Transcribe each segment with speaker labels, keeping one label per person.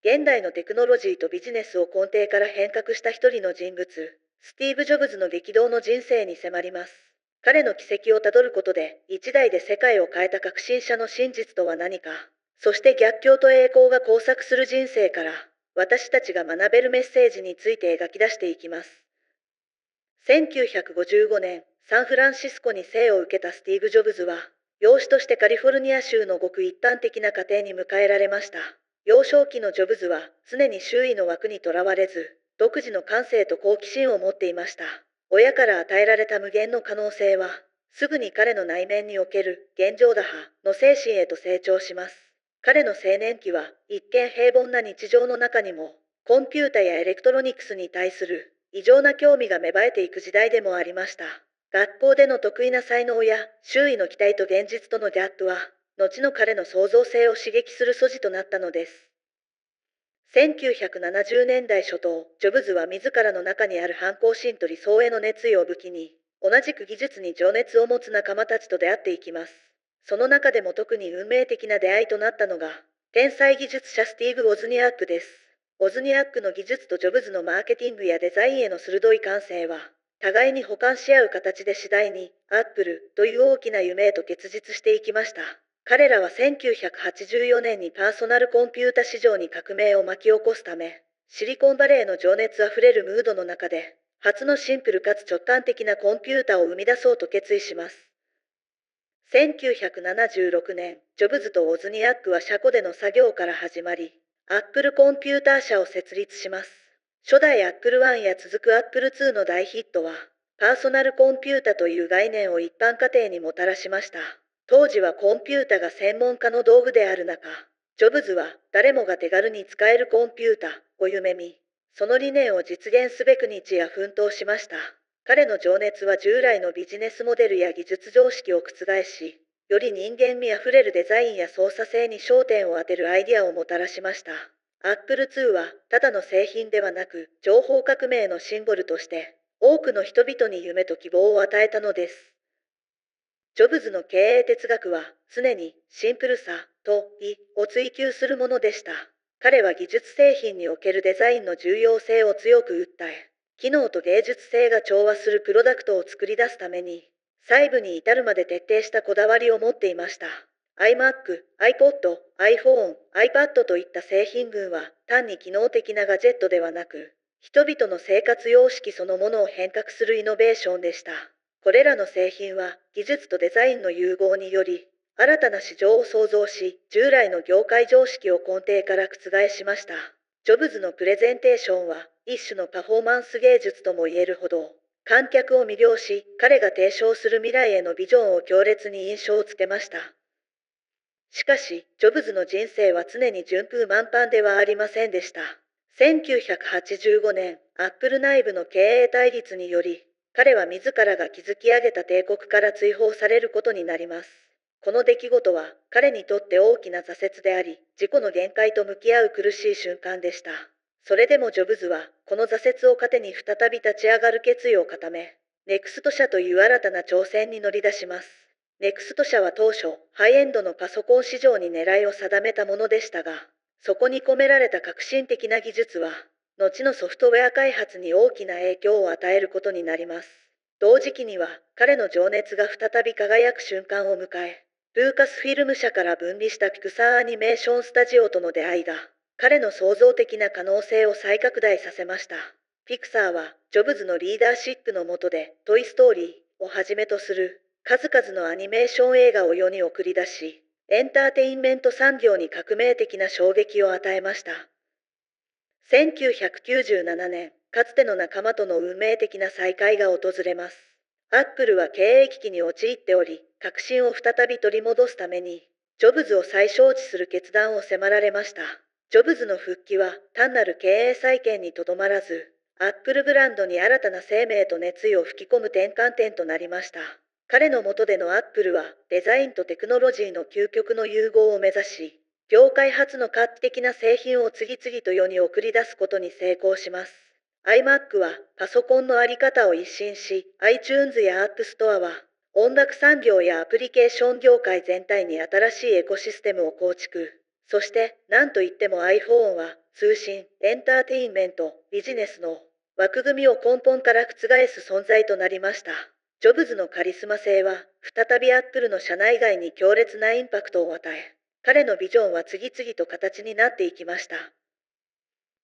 Speaker 1: 現代のテクノロジーとビジネスを根底から変革した一人の人物、スティーブ・ジョブズの激動の人生に迫ります。彼の軌跡をたどることで、一代で世界を変えた革新者の真実とは何か、そして逆境と栄光が交錯する人生から、私たちが学べるメッセージについて描き出していきます。1955年、サンフランシスコに生を受けたスティーブ・ジョブズは、養子としてカリフォルニア州のごく一般的な家庭に迎えられました。幼少期のジョブズは常に周囲の枠にとらわれず、独自の感性と好奇心を持っていました。親から与えられた無限の可能性は、すぐに彼の内面における現状打破の精神へと成長します。彼の青年期は一見平凡な日常の中にも、コンピュータやエレクトロニクスに対する異常な興味が芽生えていく時代でもありました。学校での得意な才能や周囲の期待と現実とのギャップは、後の彼の創造性を刺激する素地となったのです。1970年代初頭、ジョブズは自らの中にある反抗心と理想への熱意を武器に、同じく技術に情熱を持つ仲間たちと出会っていきます。その中でも特に運命的な出会いとなったのが、天才技術者スティーブ・ウォズニアックです。ウォズニアックの技術とジョブズのマーケティングやデザインへの鋭い感性は、互いに補完し合う形で次第に、アップルという大きな夢へと結実していきました。彼らは1984年にパーソナルコンピュータ市場に革命を巻き起こすため、シリコンバレーの情熱あふれるムードの中で、初のシンプルかつ直感的なコンピュータを生み出そうと決意します。1976年、ジョブズとウォズニアックは車庫での作業から始まり、アップルコンピューター社を設立します。初代アップル1や続くアップル2の大ヒットは、パーソナルコンピュータという概念を一般家庭にもたらしました。当時はコンピュータが専門家の道具である中、ジョブズは誰もが手軽に使えるコンピュータを夢見、その理念を実現すべく日夜奮闘しました。彼の情熱は従来のビジネスモデルや技術常識を覆し、より人間味あふれるデザインや操作性に焦点を当てるアイデアをもたらしました。アップル2はただの製品ではなく、情報革命のシンボルとして、多くの人々に夢と希望を与えたのです。ジョブズの経営哲学は常にシンプルさと美を追求するものでした。彼は技術製品におけるデザインの重要性を強く訴え、機能と芸術性が調和するプロダクトを作り出すために、細部に至るまで徹底したこだわりを持っていました。iMac、iPod、iPhone、iPad といった製品群は単に機能的なガジェットではなく、人々の生活様式そのものを変革するイノベーションでした。これらの製品は技術とデザインの融合により、新たな市場を創造し、従来の業界常識を根底から覆しました。ジョブズのプレゼンテーションは一種のパフォーマンス芸術とも言えるほど、観客を魅了し、彼が提唱する未来へのビジョンを強烈に印象をつけました。しかし、ジョブズの人生は常に順風満帆ではありませんでした。1985年、アップル内部の経営対立により、彼は自らが築き上げた帝国から追放されることになります。この出来事は彼にとって大きな挫折であり、自己の限界と向き合う苦しい瞬間でした。それでもジョブズは、この挫折を糧に再び立ち上がる決意を固め、ネクスト社という新たな挑戦に乗り出します。ネクスト社は当初、ハイエンドのパソコン市場に狙いを定めたものでしたが、そこに込められた革新的な技術は、後のソフトウェア開発に大きな影響を与えることになります。同時期には、彼の情熱が再び輝く瞬間を迎え、ルーカスフィルム社から分離したピクサーアニメーションスタジオとの出会いが、彼の創造的な可能性を再拡大させました。ピクサーは、ジョブズのリーダーシップの下で、トイ・ストーリーをはじめとする、数々のアニメーション映画を世に送り出し、エンターテインメント産業に革命的な衝撃を与えました。1997年、かつての仲間との運命的な再会が訪れます。アップルは経営危機に陥っており、革新を再び取り戻すために、ジョブズを再招致する決断を迫られました。ジョブズの復帰は単なる経営再建にとどまらず、アップルブランドに新たな生命と熱意を吹き込む転換点となりました。彼の下でのアップルはデザインとテクノロジーの究極の融合を目指し、業界初の画期的な製品を次々と世に送り出すことに成功します。iMac はパソコンのあり方を一新し、iTunes や App Store は音楽産業やアプリケーション業界全体に新しいエコシステムを構築。そして何といっても iPhone は通信、エンターテインメント、ビジネスの枠組みを根本から覆す存在となりました。ジョブズのカリスマ性は、再びアップルの社内外に強烈なインパクトを与え、彼のビジョンは次々と形になっていきました。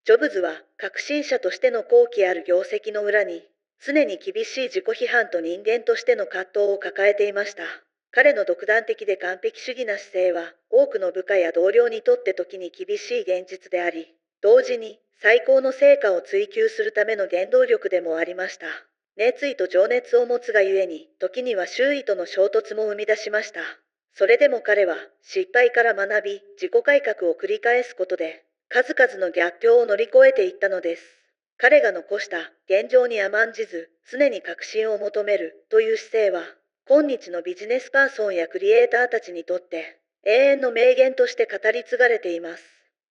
Speaker 1: ジョブズは革新者としての高貴ある業績の裏に、常に厳しい自己批判と人間としての葛藤を抱えていました。彼の独断的で完璧主義な姿勢は、多くの部下や同僚にとって時に厳しい現実であり、同時に最高の成果を追求するための原動力でもありました。熱意と情熱を持つがゆえに、時には周囲との衝突も生み出しました。それでも彼は失敗から学び、自己改革を繰り返すことで、数々の逆境を乗り越えていったのです。彼が残した現状に甘んじず、常に革新を求めるという姿勢は、今日のビジネスパーソンやクリエイターたちにとって永遠の名言として語り継がれています。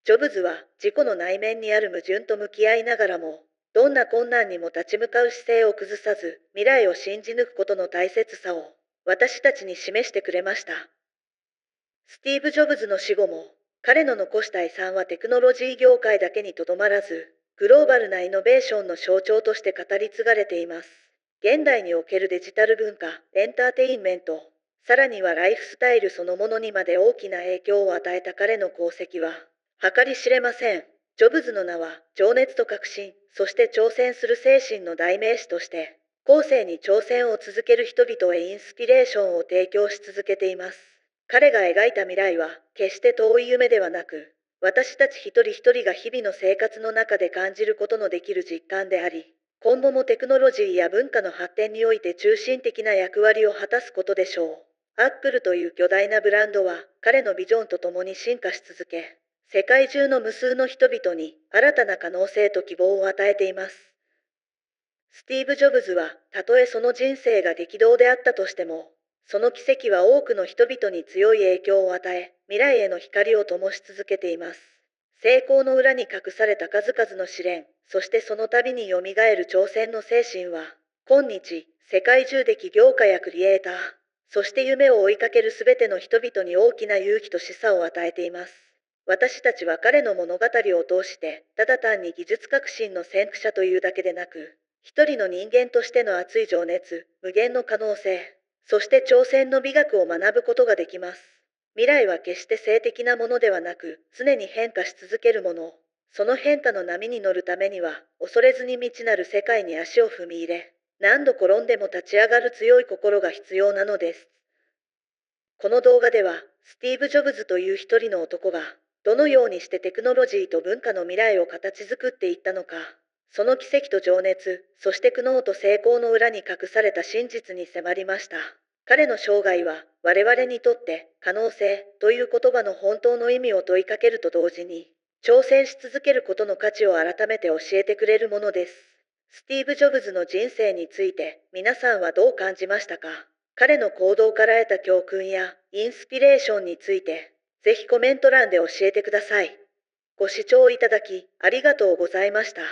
Speaker 1: ジョブズは自己の内面にある矛盾と向き合いながらも、どんな困難にも立ち向かう姿勢を崩さず、未来を信じ抜くことの大切さを私たちに示してくれました。スティーブ・ジョブズの死後も、彼の残した遺産はテクノロジー業界だけにとどまらず、グローバルなイノベーションの象徴として語り継がれています。現代におけるデジタル文化、エンターテインメント、さらにはライフスタイルそのものにまで大きな影響を与えた彼の功績は、計り知れません。ジョブズの名は、情熱と革新、そして挑戦する精神の代名詞として、後世に挑戦を続ける人々へインスピレーションを提供し続けています。彼が描いた未来は、決して遠い夢ではなく、私たち一人一人が日々の生活の中で感じることのできる実感であり、今後もテクノロジーや文化の発展において中心的な役割を果たすことでしょう。アップルという巨大なブランドは、彼のビジョンとともに進化し続け、世界中の無数の人々に新たな可能性と希望を与えています。スティーブ・ジョブズは、たとえその人生が激動であったとしても、その奇跡は多くの人々に強い影響を与え、未来への光を灯し続けています。成功の裏に隠された数々の試練、そしてその度によみがえる挑戦の精神は、今日、世界中で起業家やクリエイター、そして夢を追いかけるすべての人々に大きな勇気と示唆を与えています。私たちは彼の物語を通して、ただ単に技術革新の先駆者というだけでなく、一人の人間としての熱い情熱、無限の可能性、そして挑戦の美学を学ぶことができます。未来は決して静的なものではなく、常に変化し続けるもの。その変化の波に乗るためには、恐れずに未知なる世界に足を踏み入れ、何度転んでも立ち上がる強い心が必要なのです。この動画では、スティーブ・ジョブズという一人の男が、どのようにしてテクノロジーと文化の未来を形作っていったのか、その奇跡と情熱、そして苦悩と成功の裏に隠された真実に迫りました。彼の生涯は、我々にとって可能性という言葉の本当の意味を問いかけると同時に、挑戦し続けることの価値を改めて教えてくれるものです。スティーブ・ジョブズの人生について皆さんはどう感じましたか？彼の行動から得た教訓やインスピレーションについて、ぜひコメント欄で教えてください。ご視聴いただきありがとうございました。